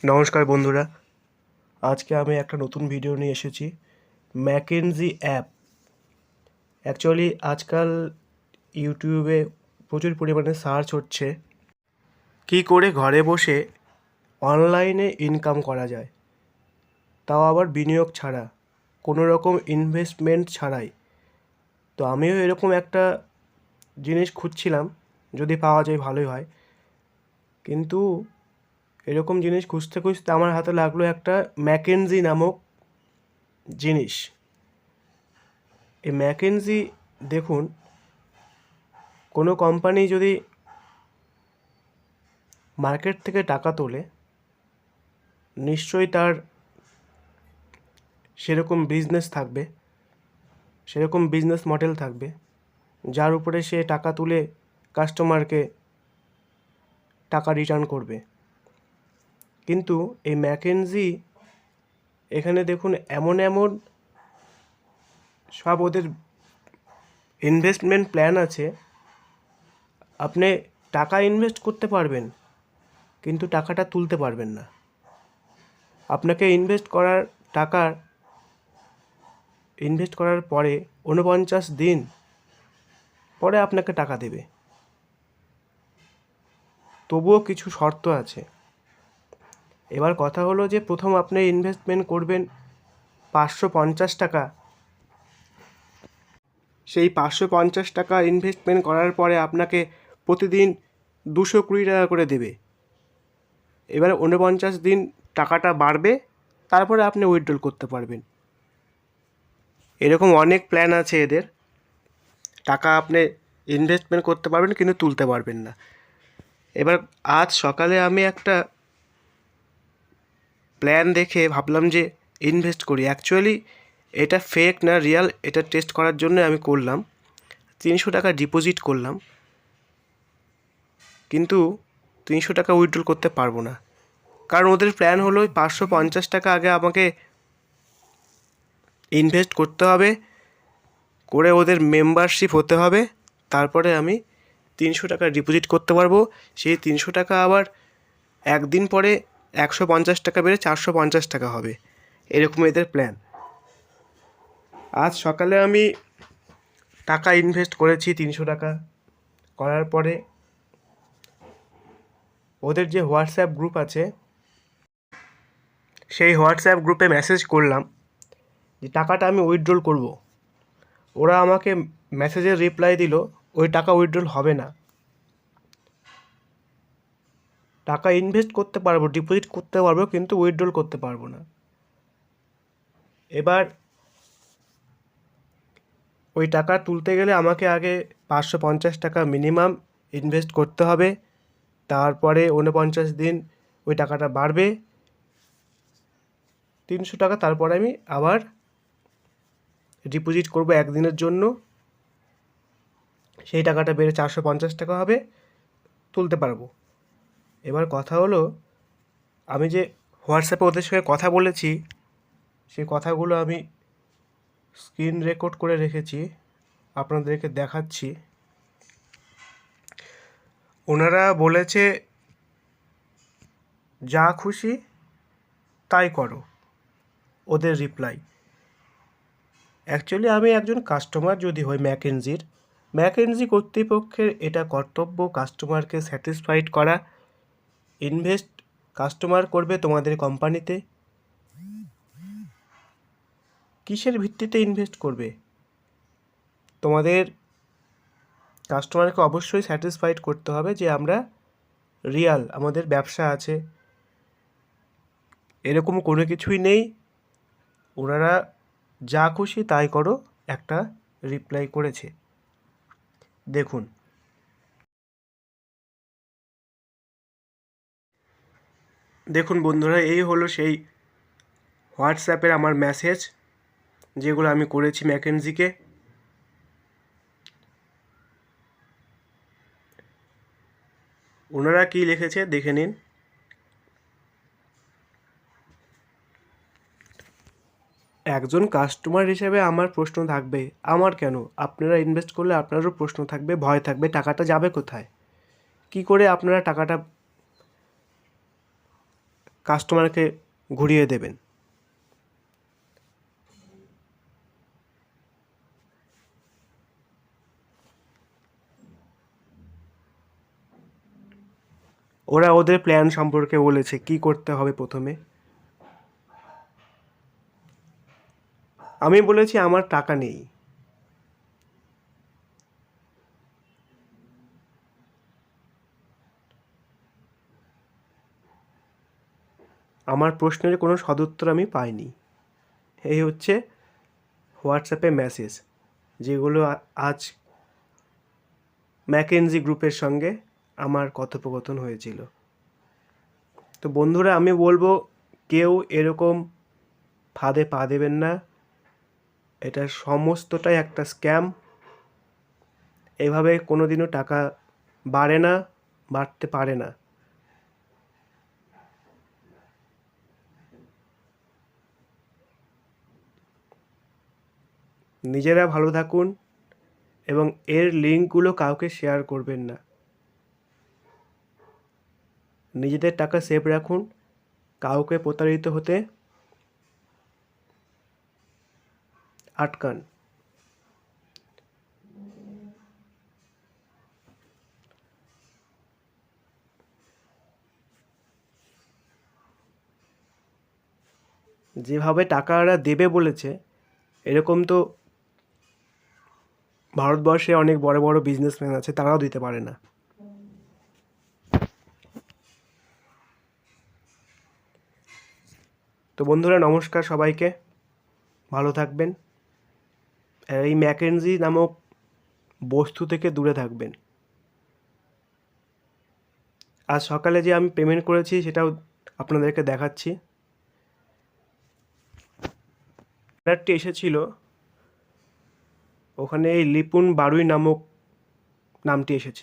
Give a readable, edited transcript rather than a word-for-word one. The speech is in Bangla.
নমস্কার বন্ধুরা, আজকে আমি একটা নতুন ভিডিও নিয়ে এসেছি। ম্যাকেনজি অ্যাপ অ্যাকচুয়ালি আজকাল ইউটিউবে প্রচুর পরিমাণে সার্চ হচ্ছে কী করে ঘরে বসে অনলাইনে ইনকাম করা যায়, তাও আবার বিনিয়োগ ছাড়া, কোনো রকম ইনভেস্টমেন্ট ছাড়াই। তো আমিও এরকম একটা জিনিস খুঁজছিলাম, যদি পাওয়া যায় ভালোই হয়। কিন্তু এরকম জিনিস খুঁজতে খুঁজতে আমার হাতে লাগলো একটা ম্যাকেনজি নামক জিনিস। এই ম্যাকেনজি, দেখুন, কোনো কোম্পানি যদি মার্কেট থেকে টাকা তোলে, নিশ্চয়ই তার সেরকম বিজনেস থাকবে, সেরকম বিজনেস মডেল থাকবে, যার উপরে সে টাকা তুলে কাস্টমারকে টাকা রিটার্ন করবে। কিন্তু এই ম্যাকেনজি এখানে দেখুন, এমন এমন সব ওদের ইনভেস্টমেন্ট প্ল্যান আছে, আপনি টাকা ইনভেস্ট করতে পারবেন কিন্তু টাকাটা তুলতে পারবেন না। আপনাকে ইনভেস্ট করার পরে 49 দিন পরে আপনাকে টাকা দেবে। তবুও কিছু শর্ত আছে। এবার কথা হলো যে প্রথম আপনি ইনভেস্টমেন্ট করবেন 550 টাকা। সেই 550 টাকা ইনভেস্টমেন্ট করার পরে আপনাকে প্রতিদিন 220 টাকা করে দেবে। এবারে 49 দিন টাকাটা বাড়বে, তারপরে আপনি উইথড্রল করতে পারবেন। এরকম অনেক প্ল্যান আছে এদের। টাকা আপনি ইনভেস্টমেন্ট করতে পারবেন কিন্তু তুলতে পারবেন না। এবার আজ সকালে আমি একটা প্ল্যান দেখে ভাবলাম যে ইনভেস্ট করি। অ্যাকচুয়ালি এটা ফেক না রিয়াল, এটা টেস্ট করার জন্য আমি করলাম। 300 টাকা ডিপোজিট করলাম, কিন্তু 300 টাকা উইথড্রল করতে পারবো না। কারণ ওদের প্ল্যান হলো 550 টাকা আগে আমাকে ইনভেস্ট করতে হবে, করে ওদের মেম্বারশিপ হতে হবে, তারপরে আমি 300 টাকা ডিপোজিট করতে পারবো। সেই 300 টাকা আবার একদিন পরে 150 টাকা বেড়ে 450 টাকা হবে। এরকম এদের প্ল্যান। আজ সকালে আমি টাকা ইনভেস্ট করেছি 300 টাকা। করার পরে ওদের যে হোয়াটসঅ্যাপ গ্রুপ আছে, সেই হোয়াটসঅ্যাপ গ্রুপে মেসেজ করলাম যে টাকাটা আমি উইথড্রল করব। ওরা আমাকে মেসেজের রিপ্লাই দিল, ওই টাকা উইথড্রল হবে না। টাকা ইনভেস্ট করতে পারবো, ডিপোজিট করতে পারবো, কিন্তু উইথড্রল করতে পারবো না। এবার ওই টাকা তুলতে গেলে আমাকে আগে 550 টাকা মিনিমাম ইনভেস্ট করতে হবে। তারপরে 49 দিন ওই টাকাটা বাড়বে 300 টাকা। তারপরে আমি আবার ডিপোজিট করব একদিনের জন্য, সেই টাকাটা বেড়ে 450 টাকা হবে, তুলতে পারবো। এবার কথা হলো, আমি যে হোয়াটসঅ্যাপে ওদের সঙ্গে কথা বলেছি, সেই কথাগুলো আমি স্ক্রিন রেকর্ড করে রেখেছি, আপনাদেরকে দেখাচ্ছি। ওনারা বলেছে, যা খুশি তাই করো, ওদের রিপ্লাই। অ্যাকচুয়ালি আমি একজন কাস্টমার যদি হই ম্যাকেনজি কর্তৃপক্ষের এটা কর্তব্য কাস্টমারকে স্যাটিসফাইড করা। ইনভেস্ট কাস্টমার করবে তোমাদের কোম্পানিতে, কিসের ভিত্তিতে ইনভেস্ট করবে? তোমাদের কাস্টমারকে অবশ্যই স্যাটিসফাইড করতে হবে যে আমরা রিয়াল, আমাদের ব্যবসা আছে। এরকম কোনো কিছুই নেই। ওনারা যা খুশি তাই করো একটা রিপ্লাই করেছে, দেখুন। দেখুন বন্ধুরা, এই হলো সেই হোয়াটসঅ্যাপের আমার মেসেজ, যেগুলো আমি করেছি ম্যাকেনজিকে। ওনারা কী লিখেছে দেখে নিন। একজন কাস্টমার হিসেবে আমার প্রশ্ন থাকবে, আমার কেন, আপনারা ইনভেস্ট করলে আপনারও প্রশ্ন থাকবে, ভয় থাকবে, টাকাটা যাবে কোথায়, কি করে আপনারা টাকাটা কাস্টমারকে ঘুরিয়ে দেবেন। ওরা ওদের প্ল্যান সম্পর্কে বলেছে কি করতে হবে প্রথমে। আমি বলেছি আমার টাকা নেই। আমার প্রশ্নের কোনো সদুত্তর আমি পাইনি। এই হচ্ছে হোয়াটসঅ্যাপে মেসেজ, যেগুলো আজ ম্যাকেনজি গ্রুপের সঙ্গে আমার কথোপকথন হয়েছিল। তো বন্ধুরা, আমি বলবো কেউ এরকম ফাঁদে পা দেবেন না। এটা সমস্তটাই একটা স্ক্যাম। এভাবে কোনোদিনও টাকা বাড়ে না, বাড়তে পারে না। নিজেরা ভালো থাকুন এবং এর লিঙ্কগুলো কাউকে শেয়ার করবেন না। নিজেদের টাকা সেভ রাখুন, কাউকে প্রতারিত হতে আটকান। যেভাবে টাকাটা দেবে বলেছে, এরকম তো ভারতবর্ষে অনেক বড় বড় বিজনেসম্যান আছে, তারাও দিতে পারে না। তো বন্ধুরা, নমস্কার সবাইকে, ভালো থাকবেন। আর এই ম্যাকেনজি নামক বস্তু থেকে দূরে থাকবেন। আজ সকালে যে আমি পেমেন্ট করেছি সেটাও আপনাদেরকে দেখাচ্ছি। অর্ডারটি এসেছিল, ওখানে এই লিপুন বারুই নামক নামটি এসেছে।